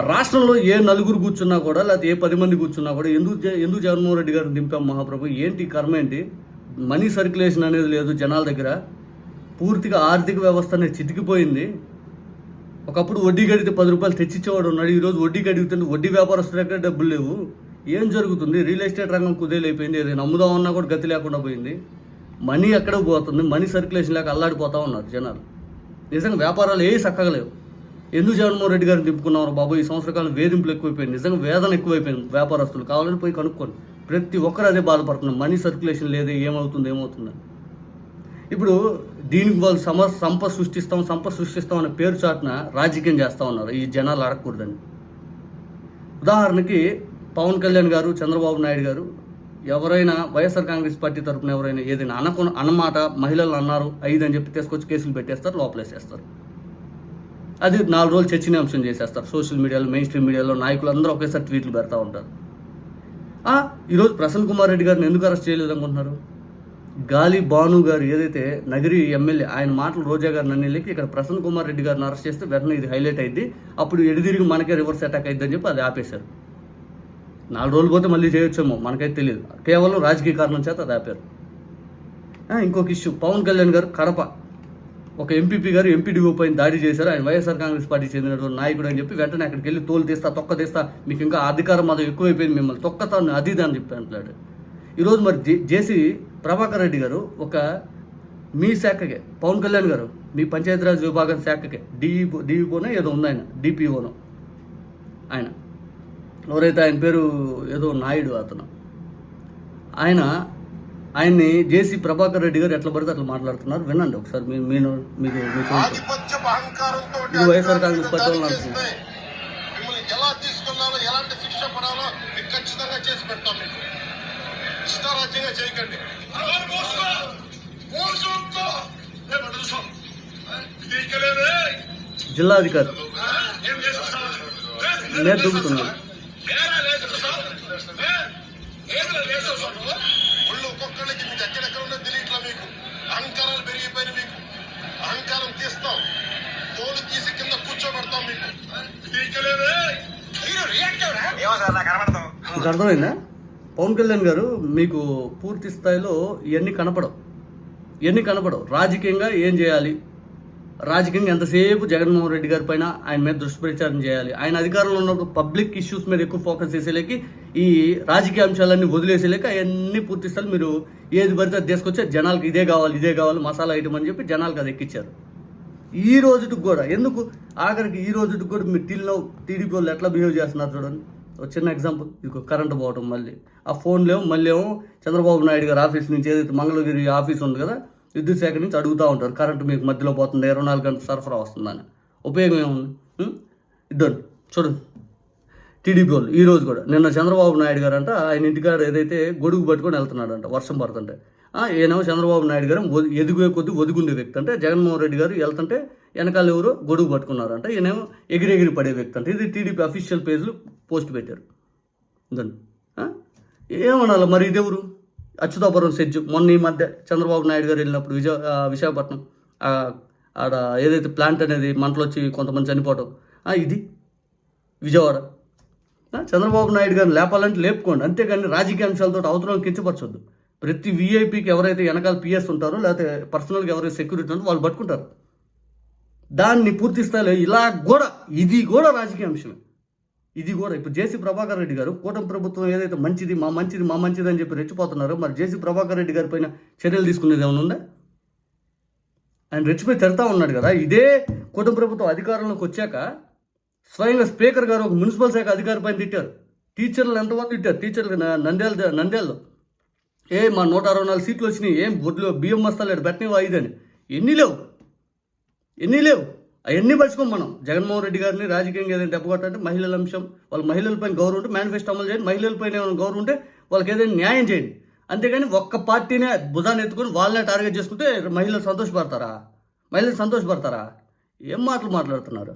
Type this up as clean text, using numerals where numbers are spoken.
రాష్ట్రంలో ఏ నలుగురు కూర్చున్నా కూడా లేకపోతే ఏ 10 మంది కూర్చున్నా కూడా ఎందుకు జగన్మోహన్ రెడ్డి గారిని దింపాం మహాప్రభు? ఏంటి కర్మ ఏంటి? మనీ సర్క్యులేషన్ అనేది లేదు జనాల దగ్గర. పూర్తిగా ఆర్థిక వ్యవస్థ అనేది చితికిపోయింది. ఒకప్పుడు వడ్డీ కడిగితే 10 రూపాయలు తెచ్చిచ్చేవాడు ఉన్నాడు. ఈరోజు వడ్డీ కడిగితే వడ్డీ వ్యాపారస్తుల దగ్గర డబ్బులు లేవు. ఏం జరుగుతుంది? రియల్ ఎస్టేట్ రంగం కుదేలైపోయింది. ఏదైనా అమ్ముదామన్నా కూడా గతి లేకుండా పోయింది. మనీ ఎక్కడ పోతుంది? మనీ సర్క్యులేషన్ లేక అల్లాడిపోతూ ఉన్నారు జనాలు. నిజంగా వ్యాపారాలు ఏ చక్కగలేవు. ఎందుకు జగన్మోహన్ రెడ్డి గారిని తిప్పుకున్నారు బాబు? ఈ సంవత్సర కాలం వేధింపులు ఎక్కువైపోయింది. నిజంగా వేదన ఎక్కువైపోయింది వ్యాపారస్తులు. కావాలని పోయి కనుక్కోండి. ప్రతి ఒక్కరు అదే బాధపడుతున్నారు. మనీ సర్క్యులేషన్ లేదే, ఏమవుతుంది. ఇప్పుడు దీనికి వాళ్ళు సంపద సృష్టిస్తాం అనే పేరు చాటున రాజకీయం చేస్తూ ఉన్నారు. ఈ జనాలు అడగకూడదని. ఉదాహరణకి పవన్ కళ్యాణ్ గారు, చంద్రబాబు నాయుడు గారు ఎవరైనా వైఎస్ఆర్ కాంగ్రెస్ పార్టీ తరఫున ఎవరైనా ఏదైనా అన్నమాట మహిళలు అన్నారు 5 అని చెప్పి తీసుకొచ్చి కేసులు పెట్టేస్తారు, లోపలేసేస్తారు. అది 4 రోజులు చర్చనీయాంశం చేసేస్తారు. సోషల్ మీడియాలో, మెయిన్ స్ట్రీమ్ మీడియాలో నాయకులు అందరూ ఒకేసారి ట్వీట్లు పెడతా ఉంటారు. ఈరోజు ప్రసన్న కుమార్ రెడ్డి గారిని ఎందుకు అరెస్ట్ చేయలేదు అనుకుంటున్నారు? గాలి భాను గారు ఏదైతే నగరి ఎమ్మెల్యే, ఆయన మాటలు రోజా గారు నన్నెళ్ళకి ఇక్కడ ప్రసన్న కుమార్ రెడ్డి గారిని అరెస్ట్ చేస్తే వెంటనే ఇది హైలైట్ అయింది. అప్పుడు ఎడిదిరిగి మనకే రివర్స్ అటాక్ అయిందని చెప్పి అది ఆపేశారు. 4 రోజులు పోతే మళ్ళీ చేయొచ్చేమో, మనకైతే తెలియదు. కేవలం రాజకీయ కారణం చేత అది ఆపారు. ఇంకొక ఇష్యూ, పవన్ కళ్యాణ్ గారు కడప ఒక ఎంపీపీ గారు ఎంపీడీఓ పైన దాడి చేశారు. ఆయన వైఎస్ఆర్ కాంగ్రెస్ పార్టీ చెందినటువంటి నాయకుడు అని చెప్పి వెంటనే అక్కడికి వెళ్ళి తోలు తీస్తా, తొక్క తీస్తా, మీకు ఇంకా అధికారం మాత్రం ఎక్కువైపోయింది, మిమ్మల్ని తొక్కతాను అది అని చెప్పి అంటున్నాడు. ఈరోజు మరి జేసీ ప్రభాకర్ రెడ్డి గారు ఒక మీ శాఖకే, పవన్ కళ్యాణ్ గారు మీ పంచాయతీరాజ్ విభాగం శాఖకే డిఈఓనో ఏదో ఉంది, ఆయన డిపిఓనో, ఆయన ఎవరైతే ఆయన పేరు ఏదో నాయుడు అతను, ఆయన్ని జేసీ ప్రభాకర్ రెడ్డి గారు ఎట్లా పడితే అట్లా మాట్లాడుతున్నారు. వినండి ఒకసారి. మీకు వైఎస్ఆర్ కాంగ్రెస్ పార్టీ వాళ్ళు నడుస్తుంది. ఎలా తీసుకున్నారో ఎలాంటి శిక్ష పడాలో మీకు ఖచ్చితంగా చేసి పెడతాం. మీకు ఇష్టారాజ్యంగా చేయకండి. జిల్లాధికారి నేను దుబ్బుతున్నాను. ఒళ్ళు ఒక్కొక్కరికి మీకు ఎక్కడెక్కడ ఉన్నది తెలియట్లా. మీకు అహంకారాలు పెరిగిపోయిన, మీకు అహంకారం తీస్తాం, తోలు తీసి కింద కూర్చోబెడతాం. మీకు అర్థమైందా? పవన్ కళ్యాణ్ గారు మీకు పూర్తి స్థాయిలో ఇవన్నీ కనపడవు. రాజకీయంగా ఏం చేయాలి, రాజకీయంగా ఎంతసేపు జగన్మోహన్ రెడ్డి గారి పైన ఆయన మీద దుష్ప్రచారం చేయాలి, ఆయన అధికారంలో ఉన్నప్పుడు పబ్లిక్ ఇష్యూస్ మీద ఎక్కువ ఫోకస్ చేసేలేకి ఈ రాజకీయ అంశాలన్నీ వదిలేసేలేక అవన్నీ పూర్తి స్థాయిలో మీరు ఏది పడితే అది తీసుకొచ్చే జనాలకు ఇదే కావాలి మసాలా ఐటమ్ అని చెప్పి జనాలకు అది ఎక్కించారు. ఈ రోజుకి కూడా ఎందుకు ఆఖరికి ఈ రోజుకి కూడా మీరు టీడీపీ వాళ్ళు ఎట్లా బిహేవ్ చేస్తున్నారు చూడండి. ఒక చిన్న ఎగ్జాంపుల్, ఇది కరెంటు పోవటం, మళ్ళీ ఆ ఫోన్లో మళ్ళీ చంద్రబాబు నాయుడు గారి ఆఫీస్ నుంచి ఏదైతే మంగళగిరి ఆఫీస్ ఉంది కదా, విద్యుత్ శాఖ నుంచి అడుగుతూ ఉంటారు, కరెంటు మీకు మధ్యలో పోతుంది, 24 గంటలు సరఫరా వస్తుందని. ఉపయోగం ఏముంది? ఇద్దరు చూడండి. టీడీపీ వాళ్ళు ఈరోజు కూడా నిన్న చంద్రబాబు నాయుడు గారు అంట ఆయన ఇంటికాడ ఏదైతే గొడుగు పట్టుకొని వెళ్తున్నాడంట వర్షం పడుతుంటే, ఈయనేమో చంద్రబాబు నాయుడు గారు ఎదుగునే కొద్ది ఒదుగుండే వ్యక్తి అంటే, జగన్మోహన్ రెడ్డి గారు వెళ్తుంటే వెనకాల ఎవరు గొడుగు పట్టుకున్నారంట, ఈయనేమో ఎగిరెగిరి పడే వ్యక్తి అంటే. ఇది టీడీపీ అఫీషియల్ పేజ్లు పోస్ట్ పెట్టారు. ఇదండి ఏమనాలి మరి? ఇదెవరు? అచ్యుతాపురం సెడ్జ్ మొన్న ఈ మధ్య చంద్రబాబు నాయుడు గారు వెళ్ళినప్పుడు విశాఖపట్నం ఆడ ఏదైతే ప్లాంట్ అనేది మంటలు వచ్చి కొంతమంది చనిపోవటం, ఇది విజయవాడ. చంద్రబాబు నాయుడు గారిని లేపాలంటే లేపుకోండి, అంతేగాని రాజకీయ అంశాలతో అవసరం కించపరచొద్దు. ప్రతి వీఐపీకి ఎవరైతే వెనకాల పిఎస్ ఉంటారో లేకపోతే పర్సనల్గా ఎవరైతే సెక్యూరిటీ ఉంటారో వాళ్ళు పట్టుకుంటారు. దాన్ని పూర్తి స్థాయిలో ఇది కూడా రాజకీయ అంశమే. ఇది కూడా ఇప్పుడు జేసీ ప్రభాకర్ రెడ్డి గారు కూటమి ప్రభుత్వం ఏదైతే మంచిది అని చెప్పి రెచ్చిపోతున్నారో, మరి జేసీ ప్రభాకర్ రెడ్డి గారి పైన చర్యలు తీసుకునేది ఏమైనా ఉందా? ఆయన రెచ్చిపోయి తిడతా ఉన్నాడు కదా. ఇదే కూటమి ప్రభుత్వం అధికారంలోకి వచ్చాక స్వయంగా స్పీకర్ గారు ఒక మున్సిపల్ శాఖ అధికారి పైన తిట్టారు. టీచర్లు ఎంతమంది తిట్టారు? టీచర్లు నంద్యాలలో మా 164 సీట్లు వచ్చినాయి, ఏం బొడ్లు బియ్యం మస్తాలు పెట్టినవి 5 అని. ఎన్ని లేవు అవన్నీ పరుచుకోం మనం. జగన్మోహన్ రెడ్డి గారిని రాజకీయంగా ఏదైనా దెబ్బకొట్టాలంటే మహిళల అంశం, వాళ్ళ మహిళలపైన గౌరవం ఉంటే మేనిఫెస్టో అమలు చేయండి, మహిళలపైన ఏమైనా గౌరవం ఉంటే వాళ్ళకి ఏదైనా న్యాయం చేయండి. అంతేగాని ఒక్క పార్టీనే భుజాన్ని ఎత్తుకొని వాళ్ళనే టార్గెట్ చేసుకుంటే మహిళలు సంతోషపడతారా? ఏం మాటలు మాట్లాడుతున్నారు?